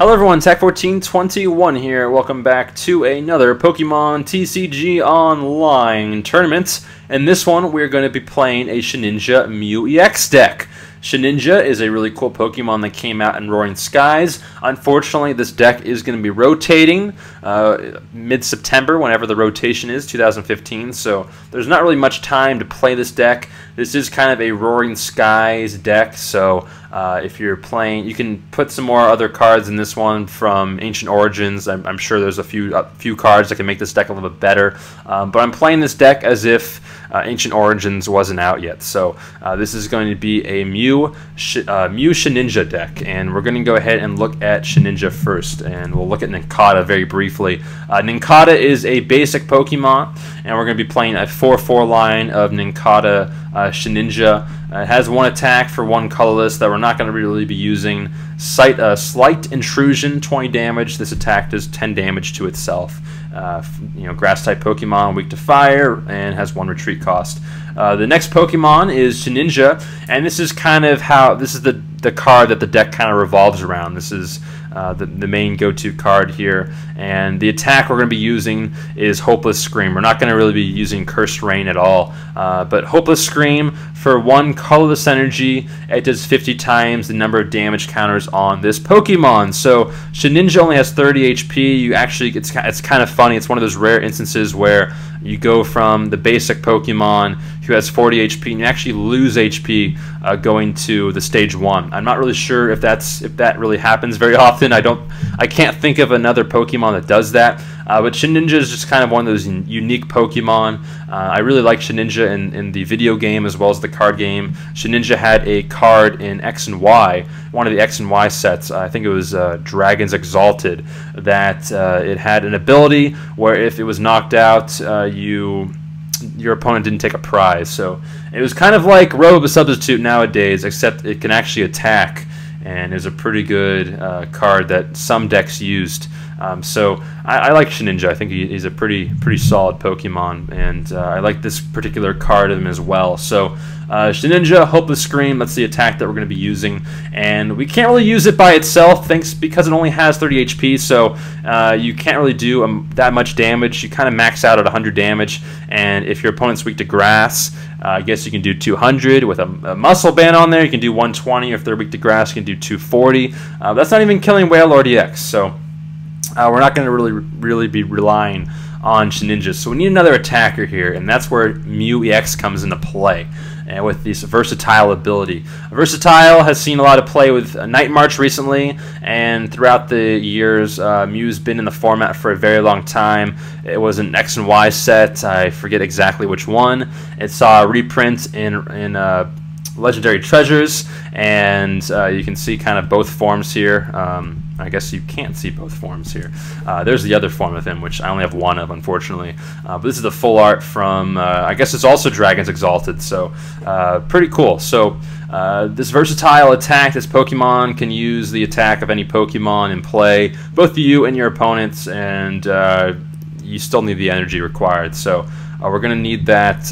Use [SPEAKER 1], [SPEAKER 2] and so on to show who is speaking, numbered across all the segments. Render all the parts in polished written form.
[SPEAKER 1] Hello everyone, Tech1421 here. Welcome back to another Pokemon TCG Online tournament. In this one, we're going to be playing a Shedinja Mew Ex Deck. Shedinja is a really cool Pokemon that came out in Roaring Skies. Unfortunately, this deck is going to be rotating mid-September, whenever the rotation is, 2015. So there's not really much time to play this deck. This is kind of a Roaring Skies deck, so if you're playing, you can put some more other cards in this one from Ancient Origins. I'm sure there's a few cards that can make this deck a little bit better. But I'm playing this deck as if Ancient Origins wasn't out yet. So this is going to be a Mew Shedinja deck, and we're going to go ahead and look at Shedinja first, and we'll look at Nincada very briefly. Nincada is a basic Pokemon, and we're going to be playing a 4/4 line of Nincada Shedinja. It has one attack for one colorless that we're not going to really be using. Slight Intrusion, 20 damage. This attack does 10 damage to itself. Grass-type Pokemon, weak to fire, and has 1 retreat cost. The next Pokemon is Shedinja, and this is kind of how this is the card that the deck kind of revolves around. This is the main go-to card here, and the attack we're going to be using is Hopeless Scream. We're not going to really be using Cursed Rain at all, but Hopeless Scream, for 1 colorless energy, it does 50 times the number of damage counters on this Pokemon. So Shedinja only has 30 HP. You actually, it's kind of funny. It's one of those rare instances where you go from the basic Pokemon who has 40 HP, and you actually lose HP going to the stage 1. I'm not really sure if that really happens very often. I can't think of another Pokemon that does that. But Shedinja is just kind of one of those unique Pokemon. I really like Shedinja in the video game as well as the card game. Shedinja had a card in X and Y, one of the X and Y sets. I think it was Dragons Exalted, that it had an ability where if it was knocked out, your opponent didn't take a prize. So it was kind of like Robo Substitute nowadays, except it can actually attack, and is a pretty good card that some decks used. So I like Shedinja. I think he's a pretty solid Pokemon, and I like this particular card of him as well. So Shedinja, Hopeless Scream, that's the attack that we're going to be using, and we can't really use it by itself because it only has 30 HP, so you can't really do that much damage. You kind of max out at 100 damage, and if your opponent's weak to grass, I guess you can do 200 with a muscle band on there. You can do 120. If they're weak to grass, you can do 240. That's not even killing Wailord EX, so we're not going to really be relying on Shedinja. So we need another attacker here, and that's where Mew EX comes into play, and with this versatile ability. Versatile has seen a lot of play with Night March recently, and throughout the years, Mew's been in the format for a very long time. It was an X and Y set. I forget exactly which one. It saw a reprint in Legendary Treasures, and you can see kind of both forms here. I guess you can't see both forms here. There's the other form of him, which I only have one of, unfortunately. But this is the full art from, I guess it's also Dragons Exalted, so pretty cool. So this versatile attack, this Pokemon can use the attack of any Pokemon in play, both you and your opponents, and you still need the energy required. So we're going to need that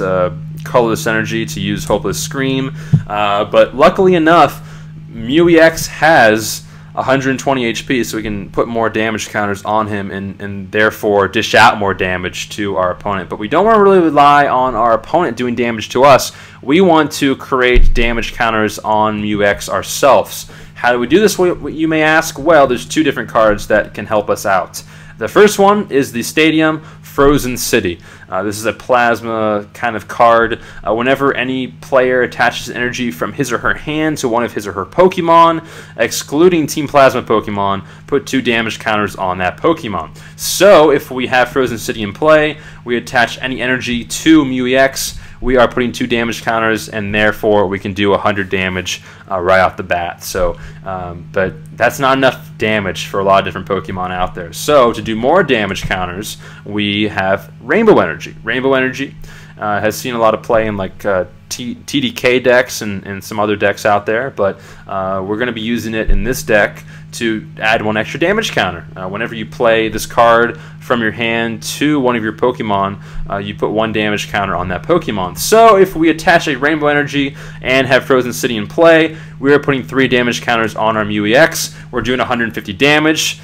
[SPEAKER 1] colorless energy to use Hopeless Scream, but luckily enough, Mew EX has 120 HP, so we can put more damage counters on him and therefore dish out more damage to our opponent. But we don't want to really rely on our opponent doing damage to us. We want to create damage counters on Mew EX ourselves. How do we do this, you may ask? Well, there's 2 different cards that can help us out. The first one is the Stadium Frozen City. This is a plasma kind of card. Whenever any player attaches energy from his or her hand to one of his or her Pokemon, excluding Team Plasma Pokemon, put 2 damage counters on that Pokemon. So if we have Frozen City in play, we attach any energy to Mew EX, we are putting 2 damage counters, and therefore we can do 100 damage right off the bat. So, but that's not enough damage for a lot of different Pokemon out there. So to do more damage counters, we have Rainbow Energy. Rainbow Energy has seen a lot of play in like TDK decks and some other decks out there, but we're going to be using it in this deck to add 1 extra damage counter. Whenever you play this card from your hand to one of your Pokemon, you put 1 damage counter on that Pokemon. So if we attach a Rainbow Energy and have Frozen City in play, we are putting 3 damage counters on our Mew EX. We're doing 150 damage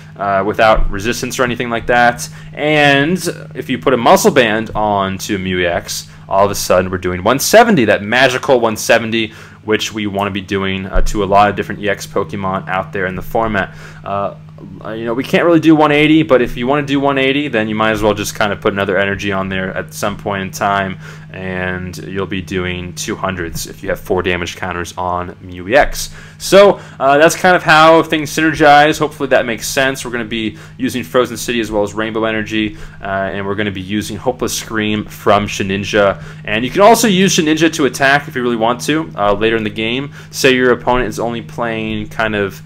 [SPEAKER 1] without resistance or anything like that. And if you put a Muscle Band onto Mew EX, all of a sudden we're doing 170, that magical 170, which we want to be doing to a lot of different EX Pokemon out there in the format. We can't really do 180, but if you want to do 180, then you might as well just kind of put another energy on there at some point in time, and you'll be doing 200s if you have 4 damage counters on Mew EX. So that's kind of how things synergize. Hopefully that makes sense. We're going to be using Frozen City as well as Rainbow Energy, and we're going to be using Hopeless Scream from Shedinja. And you can also use Shedinja to attack if you really want to later in the game. Say your opponent is only playing kind of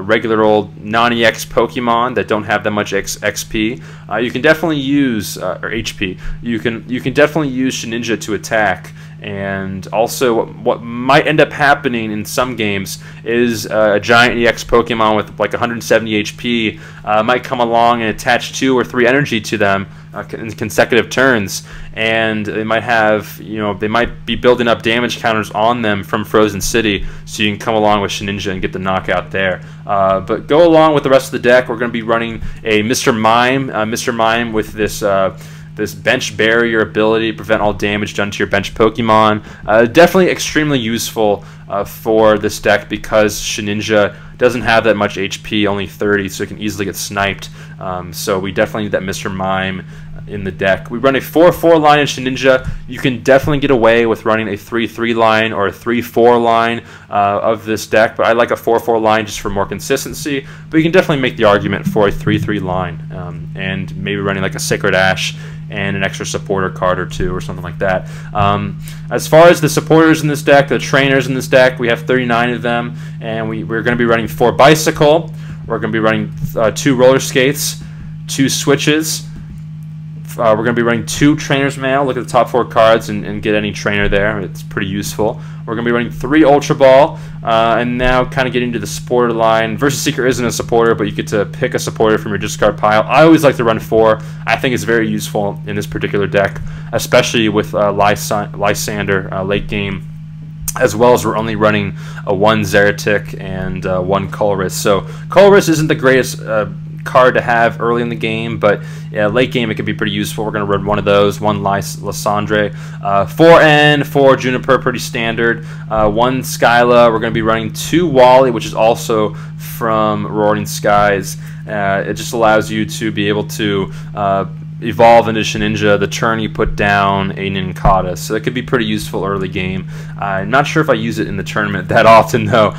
[SPEAKER 1] regular old non-EX Pokemon that don't have that much XP. You can definitely use or HP. You can definitely use Shedinja to attack. And also, what might end up happening in some games is a giant EX Pokemon with like 170 HP might come along and attach 2 or 3 energy to them in consecutive turns, and they might have, they might be building up damage counters on them from Frozen City, so you can come along with Shedinja and get the knockout there. But go along with the rest of the deck. We're going to be running a Mr. Mime with this bench barrier ability, prevent all damage done to your bench Pokemon. Definitely extremely useful for this deck because Shedinja doesn't have that much HP, only 30, so it can easily get sniped. So we definitely need that Mr. Mime in the deck. We run a 4-4 line in Shedinja. You can definitely get away with running a 3-3 line or a 3-4 line of this deck, but I like a 4-4 line just for more consistency. But you can definitely make the argument for a 3-3 line, and maybe running like a Sacred Ash and an extra supporter card or 2 or something like that. As far as the supporters in this deck, the trainers in this deck, we have 39 of them, and we're going to be running 4 Bicycle. We're going to be running 2 Roller Skates, 2 Switches. We're going to be running 2 Trainer's Mail. Look at the top 4 cards and get any trainer there. It's pretty useful. We're going to be running 3 Ultra Ball, and now kind of getting to the supporter line. Versus Seeker isn't a supporter, but you get to pick a supporter from your discard pile. I always like to run 4. I think it's very useful in this particular deck, especially with Lysander late game, as well as we're only running a 1 Zeratic and 1 Colress. So Colress isn't the greatest card to have early in the game, but late game it can be pretty useful. We're going to run 1 of those, 1 Lysandre, 4N, 4 Juniper, pretty standard, 1 Skyla. We're going to be running 2 Wally, which is also from Roaring Skies. It just allows you to be able to evolve into Shedinja the turn you put down a Nincada, so that could be pretty useful early game. I'm not sure if I use it in the tournament that often though,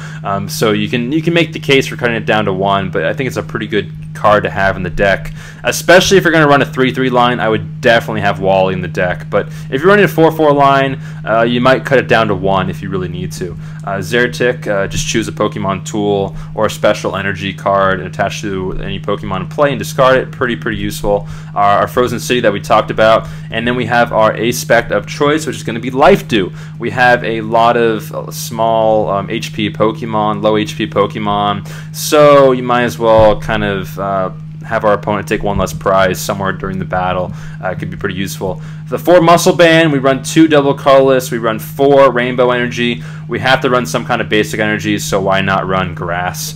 [SPEAKER 1] so you can make the case for cutting it down to 1, but I think it's a pretty good card to have in the deck, especially if you're going to run a 3-3 line. I would definitely have Wally in the deck, but if you're running a 4-4 line, you might cut it down to 1 if you really need to. Zeratic, just choose a Pokemon tool or a special energy card and attach to any Pokemon in play and discard it. Pretty useful. Our Frozen City that we talked about, and then we have our Aspect of choice, which is going to be Life Dew. We have a lot of small HP Pokemon, low HP Pokemon, so you might as well kind of have our opponent take 1 less prize somewhere during the battle. It could be pretty useful. The 4 Muscle Band, we run 2 Double Colorless, we run 4 Rainbow Energy. We have to run some kind of basic energies, so why not run Grass?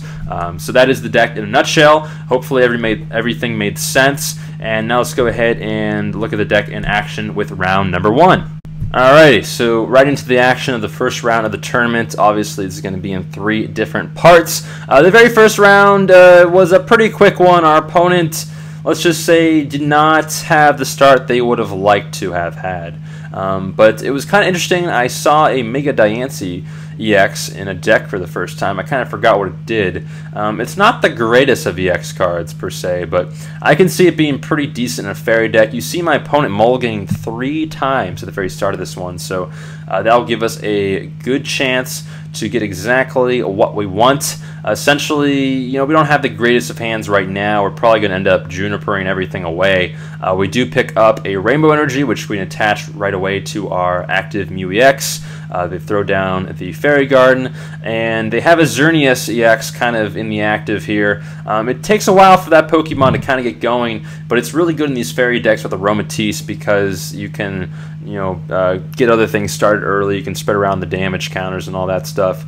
[SPEAKER 1] So that is the deck in a nutshell. Hopefully everything made sense. And now let's go ahead and look at the deck in action with round number 1. Alrighty, so right into the action of the first round of the tournament. Obviously, this is going to be in 3 different parts. The very first round was a pretty quick one. Our opponent, let's just say, did not have the start they would have liked to have had. But it was kind of interesting. I saw a Mega Diancie EX in a deck for the first time. I kind of forgot what it did. It's not the greatest of EX cards per se, but I can see it being pretty decent in a fairy deck. You see my opponent mulliganing 3 times at the very start of this one, so that'll give us a good chance to get exactly what we want. Essentially, you know, we don't have the greatest of hands right now. We're probably going to end up junipering everything away. We do pick up a Rainbow Energy, which we can attach right away to our active Mew EX. They throw down the Fairy Garden, and they have a Xerneas EX kind of in the active here. It takes a while for that Pokemon to kind of get going, but it's really good in these fairy decks with Aromatisse because you can, you know, get other things started early. You can spread around the damage counters and all that stuff.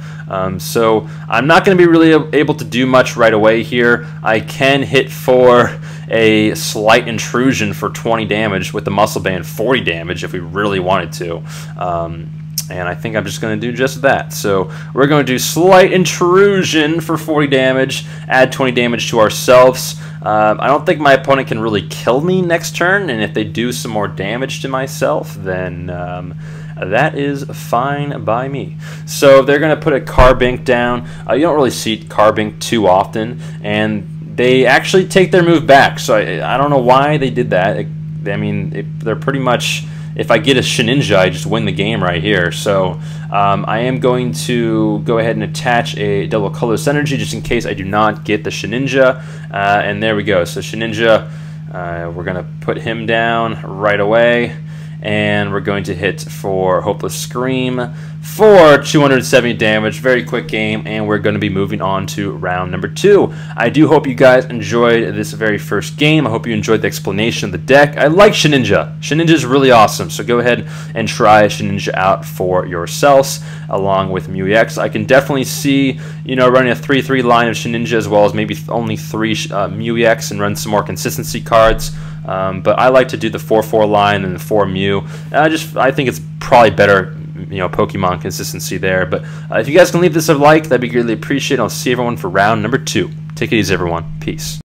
[SPEAKER 1] So I'm not going to be really able to do much right away here. I can hit for a Slight Intrusion for 20 damage with the Muscle Band, 40 damage if we really wanted to. And I think I'm just going to do just that. So we're going to do Slight Intrusion for 40 damage, add 20 damage to ourselves. I don't think my opponent can really kill me next turn, and if they do some more damage to myself, then that is fine by me. So they're going to put a Carbink down. You don't really see Carbink too often, and they actually take their move back. So I don't know why they did that. I mean, they're pretty much... If I get a Shedinja, I just win the game right here. So I am going to go ahead and attach a double colorless energy just in case I do not get the Shedinja. And there we go. So Shedinja, we're going to put him down right away. And we're going to hit for Hopeless Scream for 270 damage. Very quick game, and we're going to be moving on to round number 2. I do hope you guys enjoyed this very first game. I hope you enjoyed the explanation of the deck. I like Shedinja. Shedinja is really awesome, so go ahead and try Shedinja out for yourselves along with Mew EX. I can definitely see, you know, running a 3-3 line of Shedinja as well as maybe only 3 Mew EX and run some more consistency cards. But I like to do the 4-4 line and the 4 Mew. I think it's probably better, you know, Pokemon consistency there. But if you guys can leave this a like, that'd be greatly appreciated. I'll see everyone for round number 2. Take it easy, everyone. Peace.